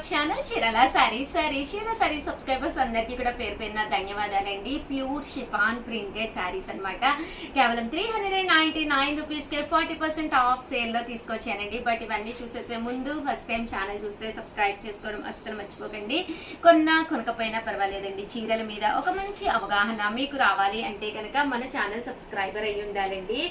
Channel చీరల sorry subscribers అందరికీ కూడా పేరు పేరున ధన్యవాదాలండి. ప్యూర్ షిఫాన్ ప్రింటెడ్ సారీస్ అన్నమాట. కేవలం 399 రూపీస్కే 40% ఆఫ్ సేల్లో తీసుకొచ్చానండి. బట్ ఇవన్నీ చూసేసే ముందు ఫస్ట్ టైం ఛానల్ చూస్తే సబ్స్క్రైబ్ చేసుకోవడం అస్సలు మర్చిపోకండి. కొనకపోయినా పర్వాలేదండి, చీరల మీద ఒక మంచి అవగాహన మీకు రావాలి అంటే కనుక మన ఛానల్ సబ్స్క్రైబర్ అయ్యి ఉండాలండి.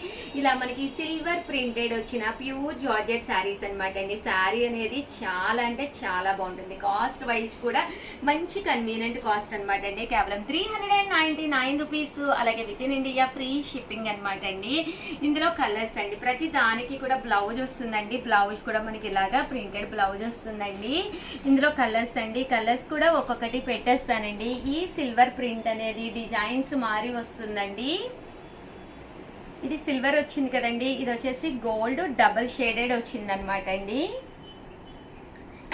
ఇలా మనకి సిల్వర్ ప్రింటెడ్ వచ్చిన ప్యూర్ జార్జెట్ సారీస్ అనమాట అండి. శారీ అనేది చాలా అంటే చాలా బాగుంటుంది. కాస్ట్ వైజ్ కూడా మంచి కన్వీనియంట్ కాస్ట్ అనమాట అండి. కేవలం 399 రూపీస్. అలాగే within India free shipping అనమాట అండి. ఇందులో కలర్స్ అండి, ప్రతి దానికి కూడా బ్లౌజ్ వస్తుందండి. బ్లౌజ్ కూడా మనకి ఇలాగా ప్రింటెడ్ బ్లౌజ్ వస్తుందండి. ఇందులో కలర్స్ అండి, కలర్స్ కూడా ఒక్కొక్కటి పెట్టేస్తానండి. ఈ సిల్వర్ ప్రింట్ అనేది డిజైన్స్ మారి వస్తుందండి. ఇది సిల్వర్ వచ్చింది కదండి, ఇది వచ్చేసి గోల్డ్ డబల్ షేడెడ్ వచ్చింది అనమాట అండి.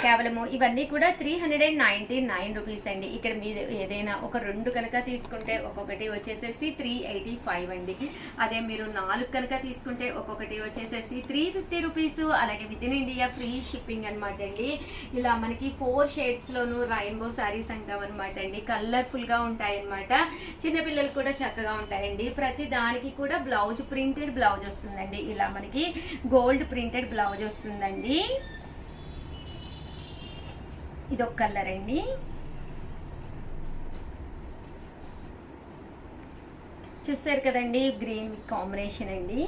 కేవలము ఇవన్నీ కూడా 399 రూపీస్ అండి. ఇక్కడ మీరు ఏదైనా ఒక రెండు కనుక తీసుకుంటే ఒక్కొక్కటి వచ్చేసేసి 385 అండి. అదే మీరు 4 కనుక తీసుకుంటే ఒక్కొక్కటి వచ్చేసేసి 350 రూపీస్. అలాగే within India free shipping అనమాట అండి. ఇలా మనకి 4 షేడ్స్లోను రైన్బో శారీస్ అంటాం అనమాట అండి. కలర్ఫుల్గా ఉంటాయి అనమాట. చిన్నపిల్లలు కూడా చక్కగా ఉంటాయండి. ప్రతి దానికి కూడా బ్లౌజ్ ప్రింటెడ్ బ్లౌజ్ వస్తుందండి. ఇలా మనకి గోల్డ్ ప్రింటెడ్ బ్లౌజ్ వస్తుందండి. ఇదొక కలర్ అండి. చూసారు కదండి, గ్రీన్ కాంబినేషన్ అండి.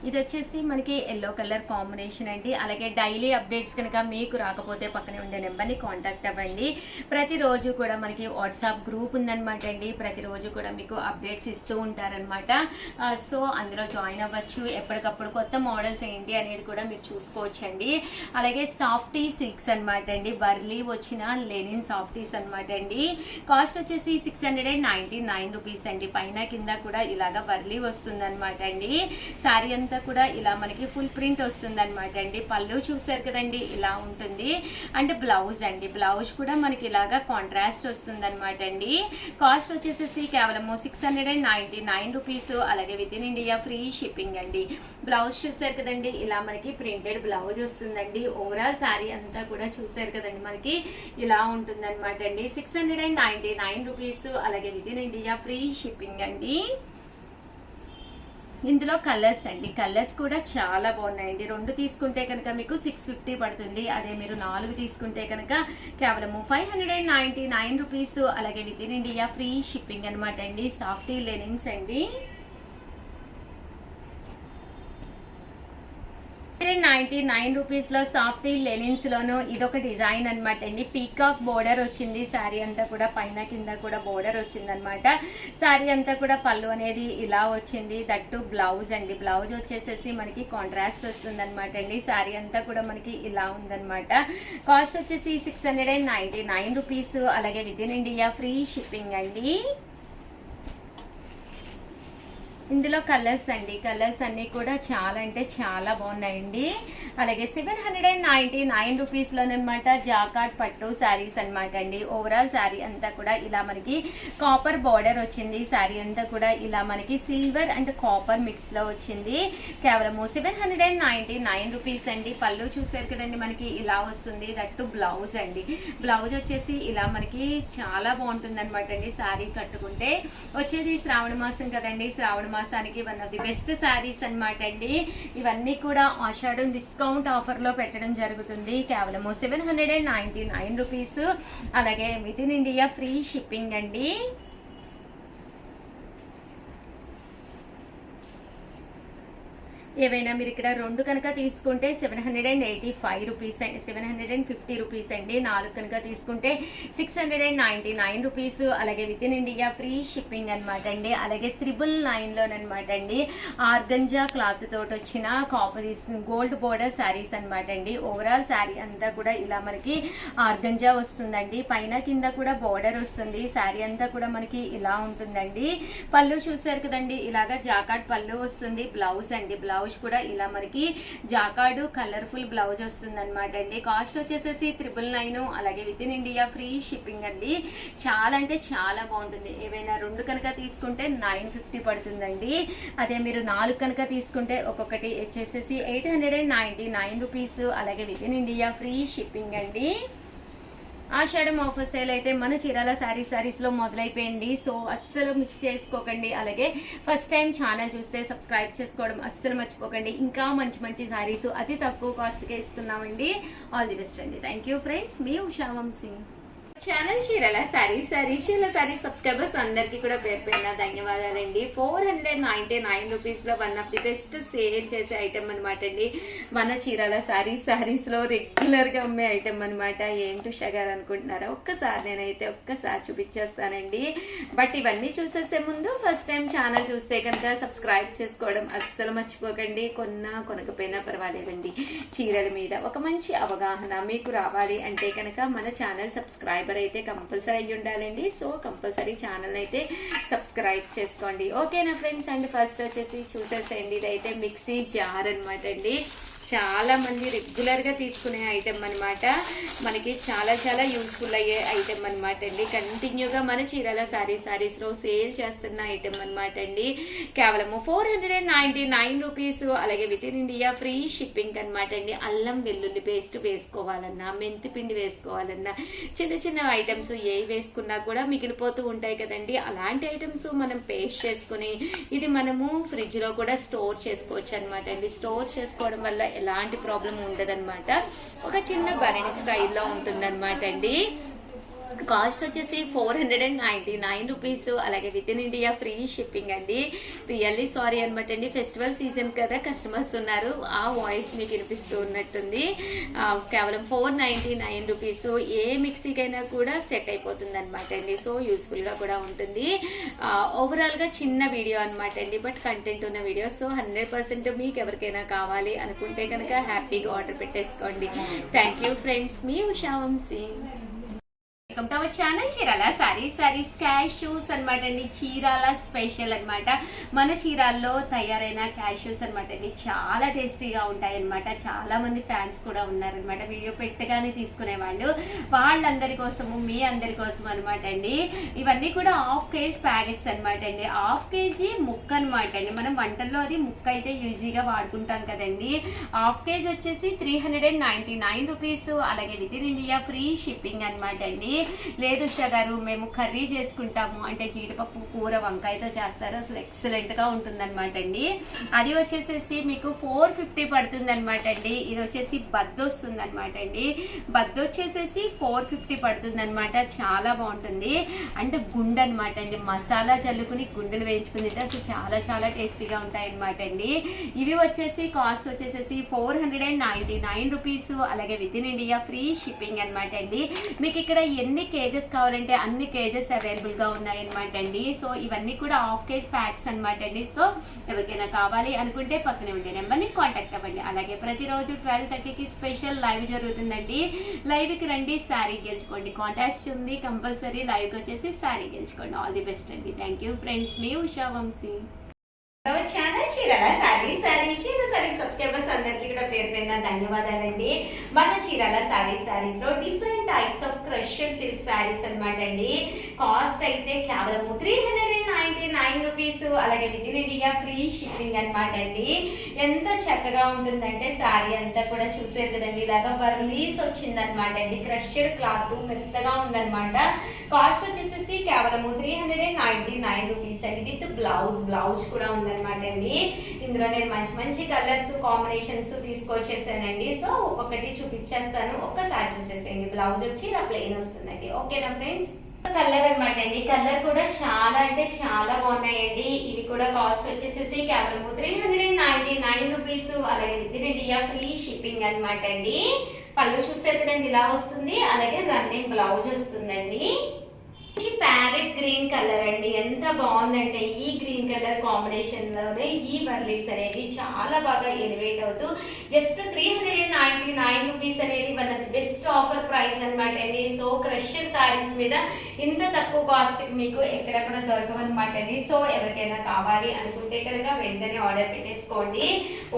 ఇది వచ్చేసి మనకి ఎల్లో కలర్ కాంబినేషన్ అండి. అలాగే డైలీ అప్డేట్స్ కనుక మీకు రాకపోతే పక్కనే ఉండే నెంబర్ని కాంటాక్ట్ అవ్వండి. ప్రతిరోజు కూడా మనకి వాట్సాప్ గ్రూప్ ఉందన్నమాట అండి. ప్రతిరోజు కూడా మీకు అప్డేట్స్ ఇస్తూ ఉంటారనమాట. సో అందులో జాయిన్ అవ్వచ్చు. ఎప్పటికప్పుడు కొత్త మోడల్స్ ఏంటి అనేది కూడా మీరు చూసుకోవచ్చండి. అలాగే సాఫ్టీ సిల్క్స్ అనమాట అండి. బర్లీ వచ్చిన లెనిన్ సాఫ్టీస్ అనమాట అండి. కాస్ట్ వచ్చేసి 699 రూపీస్ అండి. పైన కింద కూడా ఇలాగా బర్లీ వస్తుంది అనమాట అండి. శారీ అంతా కూడా ఇలా మనకి ఫుల్ ప్రింట్ వస్తుంది అనమాట అండి. పళ్ళు చూసారు కదండి, ఇలా ఉంటుంది. అంటే బ్లౌజ్ అండి, బ్లౌజ్ కూడా మనకి ఇలాగా కాంట్రాస్ట్ వస్తుంది అనమాట అండి. కాస్ట్ వచ్చేసేసి కేవలము 699 రూపీస్. అలాగే within India free shipping అండి. బ్లౌజ్ చూసారు కదండి, ఇలా మనకి ప్రింటెడ్ బ్లౌజ్ వస్తుందండి. ఓవరాల్ శారీ అంతా కూడా చూసారు కదండి, మనకి ఇలా ఉంటుంది అనమాట అండి. 699 రూపీస్. అలాగే within India free shipping అండి. ఇందులో కలర్స్ అండి, కలర్స్ కూడా చాలా బాగున్నాయండి. 2 తీసుకుంటే కనుక మీకు 650 పడుతుంది. అదే మీరు 4 తీసుకుంటే కనుక కేవలము 599 రూపీస్. అలాగే within India free shipping అనమాట అండి. సాఫ్టీ లెనిన్స్ అండి. 99 రూపీస్లో సాఫ్టీ లెనిన్స్లోను ఇదొక డిజైన్ అనమాట అండి. పీకాక్ బోర్డర్ వచ్చింది. శారీ అంతా కూడా పైన కింద కూడా బోర్డర్ వచ్చింది అనమాట. శారీ అంతా కూడా పళ్ళు అనేది ఇలా వచ్చింది. దట్టు బ్లౌజ్ అండి. బ్లౌజ్ వచ్చేసేసి మనకి కాంట్రాస్ట్ వస్తుంది అనమాట అండి. శారీ అంతా కూడా మనకి ఇలా ఉందన్నమాట. కాస్ట్ వచ్చేసి 699 రూపీస్. అలాగే within India free shipping అండి. ఇందులో కలర్స్ అండి, కలర్స్ అన్నీ కూడా చాలా అంటే చాలా బాగున్నాయండి. అలాగే 799 రూపీస్లోనమాట జాకాట్ పట్టు శారీస్ అనమాట అండి. ఓవరాల్ శారీ అంతా కూడా ఇలా మనకి కాపర్ బార్డర్ వచ్చింది. శారీ అంతా కూడా ఇలా మనకి సిల్వర్ అండ్ కాపర్ మిక్స్లో వచ్చింది. కేవలము 799 రూపీస్ అండి. పళ్ళు చూసారు కదండి, మనకి ఇలా వస్తుంది. దట్టు బ్లౌజ్ అండి. బ్లౌజ్ వచ్చేసి ఇలా మనకి చాలా బాగుంటుంది అనమాట అండి. శారీ కట్టుకుంటే వచ్చేది శ్రావణ మాసం కదండి. శ్రావణ మాసానికి one of the best saris అనమాట అండి. ఇవన్నీ కూడా ఆషాఢం డిస్కౌంట్ ఆఫర్లో పెట్టడం జరుగుతుంది. కేవలము 799 రూపీస్. అలాగే within India free shipping అండి. ఏవైనా మీరు ఇక్కడ 2 కనుక తీసుకుంటే 785 రూపీస్ అండి, 750 రూపీస్ అండి. 4 కనుక తీసుకుంటే 699 రూపీస్. అలాగే within India free shipping అనమాట అండి. అలాగే 999లోనమాట అండి. ఆర్గంజా క్లాత్ తోటి వచ్చిన కాపర్ గోల్డ్ బోర్డర్ శారీస్ అనమాట అండి. ఓవరాల్ శారీ అంతా కూడా ఇలా మనకి ఆర్గంజా వస్తుందండి. పైన కింద కూడా బోర్డర్ వస్తుంది. శారీ అంతా కూడా మనకి ఇలా ఉంటుందండి. పళ్ళు చూసారు కదండి, ఇలాగా జాకాట్ పళ్ళు వస్తుంది. బ్లౌజ్ అండి, బ్లౌజ్ బ్లౌజ్ కూడా ఇలా మనకి జాకార్డు కలర్ఫుల్ బ్లౌజ్ వస్తుంది అనమాట అండి. కాస్ట్ వచ్చేసేసి 999, అలాగే within India free shipping అండి. చాలా అంటే చాలా బాగుంటుంది. ఏవైనా 2 కనుక తీసుకుంటే 950 పడుతుందండి. అదే మీరు 4 కనుక తీసుకుంటే ఒక్కొక్కటి వచ్చేసేసి 899 రూపీస్, అలాగే within India free shipping అండి. ఆషాఢం ఆఫర్ సేల్ అయితే మన చీరాల శారీస్లో మొదలైపోయింది. సో అస్సలు మిస్ చేసుకోకండి. అలాగే ఫస్ట్ టైం ఛానల్ చూస్తే సబ్స్క్రైబ్ చేసుకోవడం అస్సలు మర్చిపోకండి. ఇంకా మంచి మంచి శారీస్ అతి తక్కువ కాస్ట్కే ఇస్తున్నామండి. ఆల్ ది బెస్ట్ అండి. థ్యాంక్ యూ ఫ్రెండ్స్, మీ ఉషా వంశీ. ఛానల్ చీరాల చీరాల శారీస్ సబ్స్క్రైబర్స్ అందరికీ కూడా పేరు ధన్యవాదాలండి. 499 రూపీస్లో one of the best sale చేసే ఐటమ్ అనమాట అండి. మన చీరాల శారీస్లో రెగ్యులర్గా అమ్మే ఐటమ్ అనమాట. ఏంటి ఉషా గారు అనుకుంటున్నారా? నేనైతే ఒక్కసారి చూపించేస్తానండి. బట్ ఇవన్నీ చూసేసే ముందు ఫస్ట్ టైం ఛానల్ చూస్తే కనుక సబ్స్క్రైబ్ చేసుకోవడం అస్సలు మర్చిపోకండి. కొనకపోయినా పర్వాలేదండి. చీరల మీద ఒక మంచి అవగాహన మీకు రావాలి అంటే కనుక మన ఛానల్ సబ్స్క్రైబర్ అయితే కంపల్సరీ అయ్యి ఉండాలండి. సో కంపల్సరీ ఛానల్ అయితే సబ్స్క్రైబ్ చేసుకోండి. ఓకేనా ఫ్రెండ్స్? అండ్ ఫస్ట్ వచ్చేసి చూసేసేయండి. ఇదైతే మిక్సీ జార్ అనమాట అండి. చాలా మంది రెగ్యులర్గా తీసుకునే ఐటెం అనమాట. మనకి చాలా చాలా యూస్ఫుల్ అయ్యే ఐటెం అనమాట అండి. కంటిన్యూగా మన చీరాల శారీస్లో సేల్ చేస్తున్న ఐటెం అనమాట అండి. కేవలము 499 రూపీస్, అలాగే within India free shipping అనమాట అండి. అల్లం వెల్లుల్లి పేస్ట్ వేసుకోవాలన్నా, మెంతి పిండి వేసుకోవాలన్నా, చిన్న చిన్న ఐటమ్స్ ఏవి వేసుకున్నా కూడా మిగిలిపోతూ ఉంటాయి కదండి. అలాంటి ఐటమ్స్ మనం పేస్ట్ చేసుకుని ఇది మనము ఫ్రిడ్జ్లో కూడా స్టోర్ చేసుకోవచ్చు అనమాట అండి. స్టోర్ చేసుకోవడం వల్ల ఎలాంటి ప్రాబ్లం ఉండదన్నమాట. ఒక చిన్న భరణి స్టైల్లో ఉంటుందన్నమాట అండి. కాస్ట్ వచ్చేసి 499 రూపీస్, అలాగే within India free shipping అండి. రియల్లీ సారీ అనమాట అండి. ఫెస్టివల్ సీజన్ కదా, కస్టమర్స్ ఉన్నారు, ఆ వాయిస్ మీకు వినిపిస్తూ ఉన్నట్టుంది. కేవలం 499 రూపీస్. ఏ మిక్సీకైనా కూడా సెట్ అయిపోతుంది అనమాట అండి. సో యూస్ఫుల్గా కూడా ఉంటుంది. ఓవరాల్గా చిన్న వీడియో అనమాట అండి, బట్ కంటెంట్ ఉన్న వీడియో. సో 100% మీకు ఎవరికైనా కావాలి అనుకుంటే కనుక హ్యాపీగా ఆర్డర్ పెట్టేసుకోండి. థ్యాంక్ యూ ఫ్రెండ్స్, మీ Usha Vamsi. Welcome to our channel Chirala sarees cashews అనమాట అండి. చీరాల స్పెషల్ అనమాట. మన చీరాల్లో తయారైన క్యాష్యూస్ అనమాట అండి. చాలా టేస్టీగా ఉంటాయి అనమాట. చాలా మంది ఫ్యాన్స్ కూడా ఉన్నారనమాట. వీడియో పెట్టగానే తీసుకునేవాళ్ళు. వాళ్ళందరి కోసము, మీ అందరి కోసం అనమాట అండి. ఇవన్నీ కూడా ½ kg ప్యాకెట్స్ అనమాట అండి. ½ kg ముక్క అనమాట అండి. మనం వంటల్లో అది ముక్క అయితే ఈజీగా వాడుకుంటాం కదండి. ½ kg వచ్చేసి 399 రూపీస్, అలాగే within India free shipping అనమాట అండి. లేదు ఉషా గారు మేము కర్రీ చేసుకుంటాము అంటే జీడిపప్పు కూర వంకాయతో చేస్తారు, అసలు ఎక్సలెంట్గా ఉంటుందన్నమాట అండి. అది వచ్చేసేసి మీకు 450 పడుతుంది అనమాట అండి. ఇది వచ్చేసి బద్దు వస్తుంది అనమాట అండి. బద్దు వచ్చేసేసి 450 పడుతుంది అనమాట. చాలా బాగుంటుంది. అంటే గుండె అనమాట అండి. మసాలా చల్లుకుని గుండెలు వేయించుకుని అసలు చాలా చాలా టేస్టీగా ఉంటాయి అనమాట అండి. ఇవి వచ్చేసి కాస్ట్ వచ్చేసేసి 499 రూపీస్, అలాగే within India free shipping అనమాట అండి. మీకు ఇక్కడ ఎన్ని కేజెస్ కావాలంటే అన్ని కేజెస్ అవైలబుల్గా ఉన్నాయన్నమాట అండి. సో ఇవన్నీ కూడా ½ kg ప్యాక్స్ అనమాట అండి. సో ఎవరికైనా కావాలి అనుకుంటే పక్కనే ఉండే నెంబర్ని కాంటాక్ట్ అవ్వండి. అలాగే ప్రతిరోజు 12:30కి స్పెషల్ లైవ్ జరుగుతుందండి. లైవ్కి రండి, శారీ గెలుచుకోండి. కాంటాక్ట్ ఉంది కంపల్సరీ. లైవ్కి వచ్చేసి శారీ గెలుచుకోండి. ఆల్ ది బెస్ట్ అండి. థ్యాంక్ యూ ఫ్రెండ్స్, మీ ఉషా వంశీ. ఛానల్ చీరాల శారీస్ సబ్స్క్రైబర్స్ అందరికీ కూడా పేరు ధన్యవాదాలండి. మన చీరాల శారీస్లో different types of crusher silk sarees అనమాట అండి. కాస్ట్ అయితే కేవలం 399 రూపీస్, అలాగే within India free shipping అనమాట అండి. ఎంత చక్కగా ఉంటుందంటే శారీ అంతా కూడా చూసారు కదండి, ఇలాగా వర్లీస్ వచ్చిందనమాట అండి. క్రషర్ క్లాత్ మెత్తగా ఉందనమాట. కాస్ట్ వచ్చేసేసి కేవలం 399 రూపీస్ అండి. విత్ బ్లౌజ్ కూడా ఉందన్నమాట అండి. ఇందులో నేను మంచి మంచి కలర్స్ కాంబినేషన్స్ తీసుకొచ్చేసానండి. సో ఒక్కొక్కటి చూపించేస్తాను, ఒక్కసారి చూసేసేయండి. బ్లౌజ్ వచ్చి ఇలా ప్లెయిన్ వస్తుందండి. ఓకేనా ఫ్రెండ్స్? కలర్ అనమాట అండి. కలర్ కూడా చాలా అంటే చాలా బాగున్నాయండి. ఇవి కూడా కాస్ట్ వచ్చేసేసి కేవలం 399 రూపీస్, అలాగే within India free shipping అనమాట అండి. పళ్ళు చూసే కదండి ఇలా వస్తుంది, అలాగే రన్నింగ్ బ్లౌజ్ వస్తుందండి. ప్యారెట్ గ్రీన్ కలర్ అండి, ఎంత బాగుందంటే ఈ గ్రీన్ కలర్ కాంబినేషన్ లోనే ఈ వర్లీస్ అనేవి చాలా బాగా ఎలివేట్ అవుతూ జస్ట్ 399 రూపీస్ అనేది one of the best offer price అనమాట అండి. సో క్రషర్ సారీస్ మీద ఇంత తక్కువ కాస్ట్ మీకు ఎక్కడెక్కడ దొరకవన్నమాట అండి. సో ఎవరికైనా కావాలి అనుకుంటే కనుక వెంటనే ఆర్డర్ పెట్టేసుకోండి.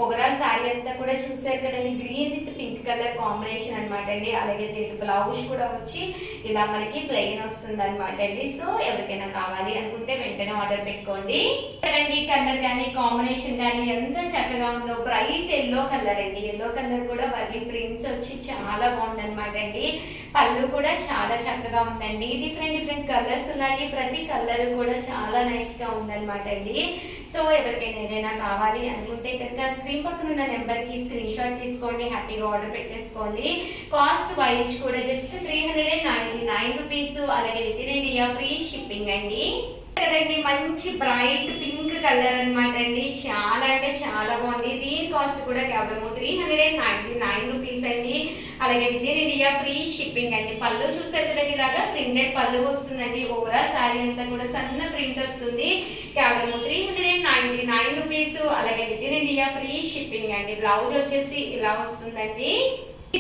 ఓవరాల్ సారీ అంతా కూడా చూసారు కదండి, green with pink colour combination అనమాట అండి. అలాగే దీనికి బ్లౌజ్ కూడా వచ్చి ఇలా మనకి ప్లెయిన్ వస్తుంది అనమాట అండి. సో ఎవరికైనా కావాలి అనుకుంటే వెంటనే ఆర్డర్ పెట్టుకోండి. కదండి కలర్ కానీ కాంబినేషన్ కానీ ఎంత చక్కగా ఉందో, బ్రైట్ ఎల్లో కలర్ అండి. ఎల్లో కలర్ కూడా వర్లీ ప్రింట్స్ వచ్చి చాలా బాగుందన్నమాట అండి. పళ్ళు కూడా చాలా చక్కగా ఉందండి. డిఫరెంట్ కలర్స్ ఉన్నాయి, ప్రతి కలర్ కూడా చాలా నైస్ గా ఉందన్నమాట అండి. సో ఎవరికైనా ఏదైనా కావాలి అనుకుంటే కనుక స్క్రీన్ పక్కన ఉన్న నెంబర్కి స్క్రీన్ షాట్ తీసుకోండి, హ్యాపీగా ఆర్డర్ పెట్టేసుకోండి. కాస్ట్ వైజ్ కూడా జస్ట్ 399 రూపీస్. అలాగే within India free shipping అండి. కదండి మంచి బ్రైట్ పింక్ కలర్ అనమాట అండి, చాలా అంటే చాలా బాగుంది. దీని కాస్ట్ కూడా కేవలం 399 రూపీస్ అండి. అలాగే within India free shipping అండి. పళ్ళు చూసారు కదండి, ఇలాగా ప్రింటెడ్ పళ్ళు వస్తుందండి. ఓవరాల్ శారీ అంతా కూడా సన్న ప్రింట్ వస్తుంది. కేవలం 399 రూపీస్. అలాగే within India free shipping అండి. బ్లౌజ్ వచ్చేసి ఇలా వస్తుందండి.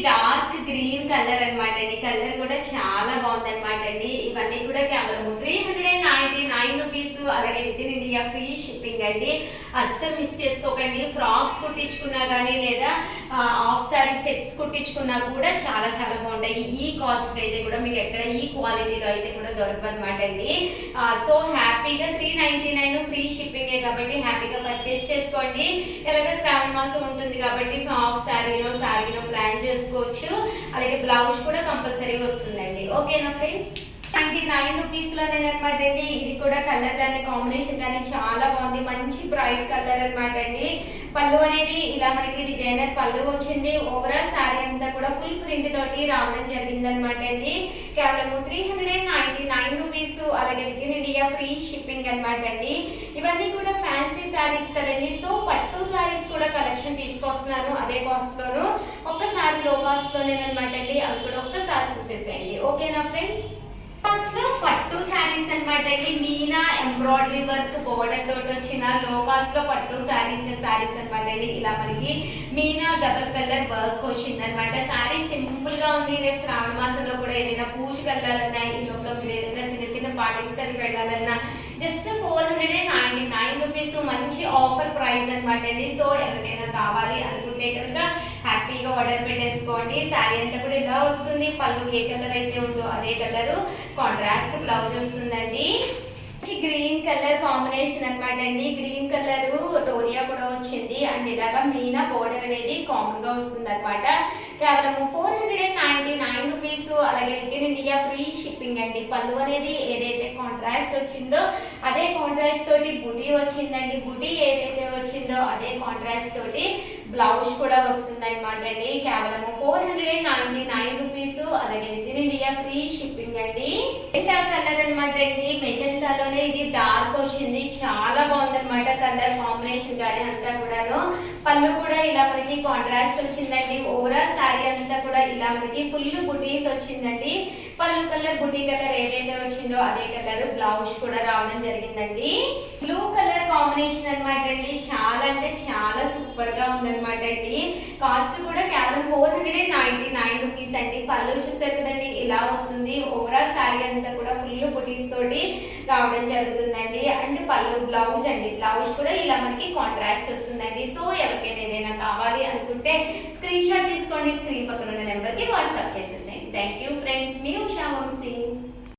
డార్క్ గ్రీన్ కలర్ అనమాట అండి. కలర్ కూడా చాలా బాగుంది అనమాట అండి. ఇవన్నీ కూడా కేవలం 399 రూపీస్. అలాగే within India free shipping అండి. అస్సలు మిస్ చేసుకోకండి. ఫ్రాక్స్ కుట్టించుకున్నా కానీ లేదా హాఫ్ శారీ సెట్స్ కుట్టించుకున్నా కూడా చాలా చాలా బాగుంటాయి. ఈ కాస్ట్ అయితే కూడా మీకు ఎక్కడ ఈ క్వాలిటీలో అయితే కూడా దొరకదు అనమాట అండి. సో హ్యాపీగా 399 ఫ్రీ షిప్పింగే కాబట్టి హ్యాపీగా పర్చేస్ చేసుకోండి. ఎలాగ శ్రావణ మాసం ఉంటుంది కాబట్టి హాఫ్ శారీలో ప్లాన్ చేసుకోవచ్చు. అలాగే బ్లౌజ్ కూడా కంపల్సరీగా వస్తుందండి. ఓకేనా ఫ్రెండ్స్, 99 రూపీస్ లోనే అనమాట అండి. ఇది కూడా కలర్ కానీ కాంబినేషన్ కానీ చాలా బాగుంది. మంచి బ్రైట్ కలర్ అనమాట అండి. పళ్ళు అనేది ఇలా మనకి డిజైనర్ పళ్ళు వచ్చింది. ఓవరాల్ శారీ అంతా కూడా ఫుల్ ప్రింట్ తోటి రావడం జరిగింది అనమాట అండి. కేవలం 399 రూపీస్. అలాగే within India free shipping అనమాట అండి. ఇవన్నీ కూడా ఫ్యాన్సీ శారీస్ కదండి. సో పట్టు శారీస్ కూడా కలెక్షన్ తీసుకొస్తున్నాను అదే కాస్ట్ లోను. ఒక్కసారి లో కాస్ట్ లోనేనమాట అండి. అవి కూడా ఒక్కసారి చూసేసేయండి. ఓకేనా ఫ్రెండ్స్, ఫస్ట్ లో పట్టు శారీస్ అనమాట అండి. మీనా ఎంబ్రాయిడరీ వర్క్ బోర్డర్ తోటి వచ్చిన లో కాస్ట్ లో పట్టు శారీస్ అనమాట అండి. ఇలా మనకి మీనా డబుల్ కలర్ వర్క్ వచ్చింది అనమాట. శారీ సింపుల్ గా ఉంది. రేపు శ్రావణ మాసంలో కూడా ఏదైనా పూజకి వెళ్ళాలన్నా, ఈ లోపల మీరు ఏదైనా చిన్న పార్టీస్ కది వెళ్ళాలన్నా జస్ట్ 499 రూపీస్. మంచి ఆఫర్ ప్రైస్ అనమాట అండి. సో ఎవరికైనా కావాలి అనుకుంటే కనుక హ్యాపీగా ఆర్డర్ పెట్టేసుకోండి. శారీ అంతా కూడా ఇలా వస్తుంది. పళ్ళు ఏ కలర్ అయితే ఉందో అదే కలర్ కాంట్రాస్ట్ బ్లౌజ్ వస్తుందండి. గ్రీన్ కలర్ కాంబినేషన్ అనమాట అండి. గ్రీన్ కలర్ డోరియా కూడా వచ్చింది అండ్ ఇలాగా మీనా బోర్డర్ అనేది కామన్ గా వస్తుంది అనమాట. కేవలం 499 రూపీస్. అలాగే within India free shipping అండి. పళ్ళు అనేది ఏదైతే కాంట్రాస్ట్ వచ్చిందో అదే కాంట్రాస్ట్ తోటి బుటీ వచ్చిందండి. బుటీ ఏదైతే వచ్చిందో అదే కాంట్రాస్ట్ తోటి బ్లౌజ్ కూడా వస్తుంది అనమాట అండి. కేవలం 499 రూపీస్. అలాగే within India free shipping అండి. మెజెంటా కలర్ అనమాట అండి. మెజెంటాలోనే ఇది డార్క్ వచ్చింది, చాలా బాగుంది అనమాట కలర్ కాంబినేషన్ కానీ అంతా కూడాను. పళ్ళు కూడా ఇలా మనకి కాంట్రాస్ట్ వచ్చిందండి. ఓవరాల్ శారీ అంతా కూడా ఇలా మనకి ఫుల్ బుటీస్ వచ్చిందండి. పళ్ళు కలర్ బుటీ కలర్ ఏదైతే వచ్చిందో అదే కలర్ బ్లౌజ్ కూడా రావడం జరిగిందండి. బ్లూ కలర్ కాంబినేషన్ అనమాట అండి. చాలా అంటే చాలా సూపర్ గా ఉందన్నమాట అండి. కాస్ట్ కూడా కేవలం 499 రూపీస్ అండి. పళ్ళు చూసారు కదండి ఇలా వస్తుంది. ఓవరాల్ శారీ అంతా కూడా ఫుల్ బుటీస్ తోటి రావడం జరుగుతుందండి. అండ్ పళ్ళు బ్లౌజ్ అండి, బ్లౌజ్ కూడా ఇలా మనకి కాంట్రాస్ట్ వస్తుందండి. సో ఎవరికైనా ఏదైనా కావాలి అనుకుంటే స్క్రీన్ షాట్ తీసుకోండి, స్క్రీన్ పక్కన ఉన్న నెంబర్కి వాట్సాప్ చేసేసేయండి. థ్యాంక్ యూ ఫ్రెండ్స్, మీ ఉషా వంశీ.